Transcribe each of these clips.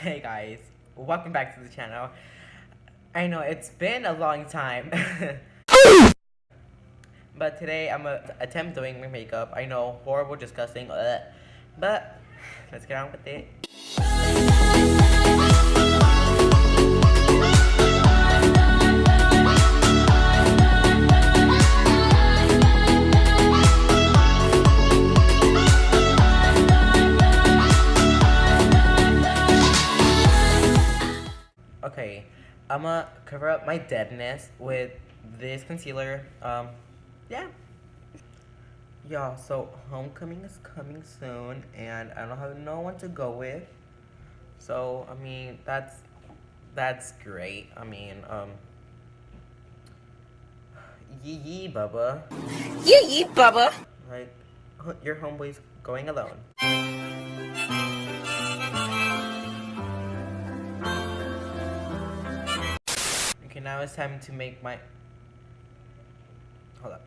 Hey guys, welcome back to the channel. I know it's been a long time, but today I'm gonna attempt doing my makeup. I know, horrible, disgusting, but let's get on with it. Okay, I'm gonna cover up my deadness with this concealer. Yeah. Y'all, so homecoming is coming soon, and I don't have no one to go with. So, I mean, that's great. I mean, yee yee, Bubba. Yee yee, Bubba. Like, your homeboy's going alone. Okay, now it's time to make my... Hold up.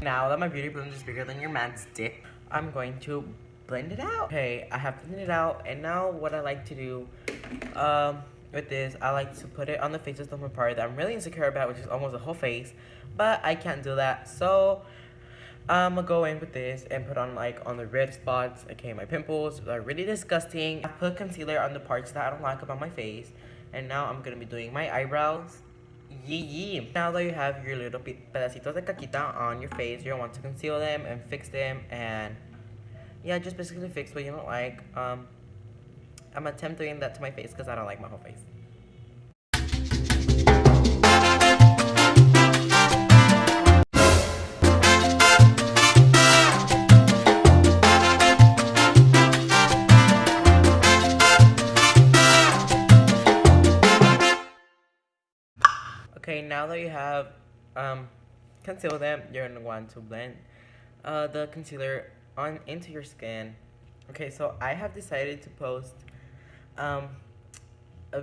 Now that my beauty blender is bigger than your man's dick, I'm going to blend it out. Okay, I have blended it out, and now what I like to do, with this, I like to put it on the faces of my part that I'm really insecure about, which is almost the whole face, but I can't do that, so I'm gonna go in with this and put on like on the red spots. Okay, my pimples are really disgusting. I put concealer on the parts that I don't like about my face, and now I'm gonna be doing my eyebrows. Yee yee. Now that you have your little pedacitos de caquita on your face, you want to conceal them and fix them, and yeah, just basically fix what you don't like. I'm attempting that to my face because I don't like my whole face. Okay, now that you have concealed them, you're gonna want to blend the concealer on into your skin. Okay, so I have decided to post a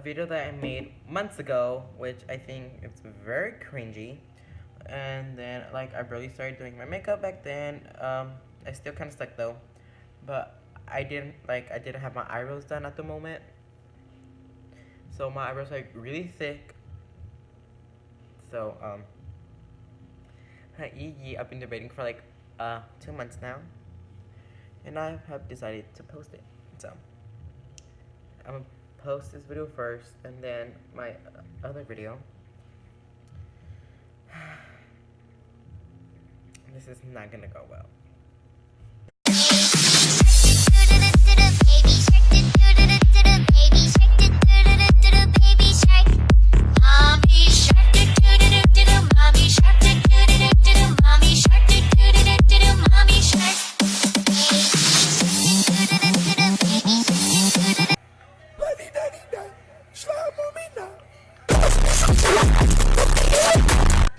video that I made months ago, which I think it's very cringy. And then like I barely started doing my makeup back then. I still kind of stuck though, but I didn't have my eyebrows done at the moment. So my eyebrows are really thick. So I've been debating for like 2 months now, and I have decided to post it. So I'm gonna post this video first, and then my other video. This is not gonna go well.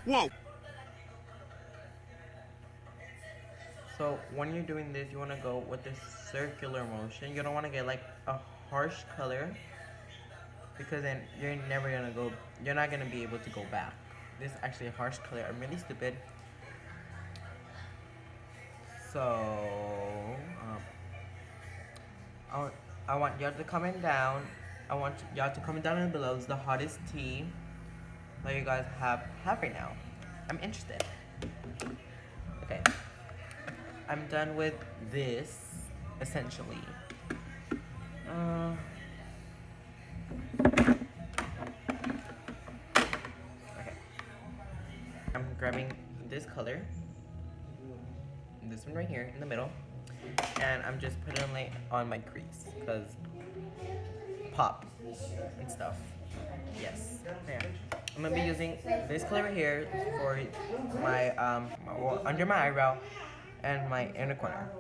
Whoa. So when you're doing this, you want to go with this circular motion. You don't want to get like a harsh color, because then you're not gonna be able to go back. This is actually a harsh color. I'm really stupid. So I want y'all to comment down. I want y'all to comment down below the hottest tea that you guys have right now. I'm interested. Okay, I'm done with this essentially. Okay, I'm grabbing this color, this one right here in the middle, and I'm just putting it on my crease because pop and stuff. Yes, there. I'm gonna be using this color right here for my under my eyebrow and my inner corner.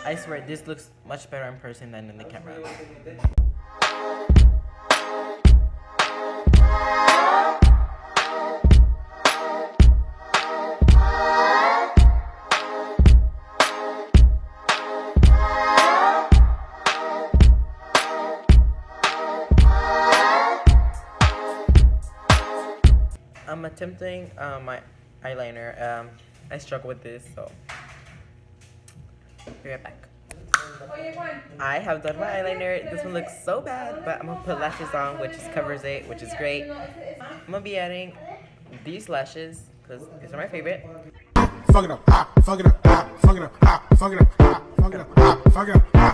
I swear this looks much better in person than in the camera. I'm attempting my eyeliner. I struggle with this, so be right back. I have done my eyeliner. This one looks so bad, but I'm gonna put lashes on, which covers it, which is great. I'm gonna be adding these lashes because these are my favorite. Fuck it up, fuck it up, fuck it up, fuck it up, fuck it up, fuck it up.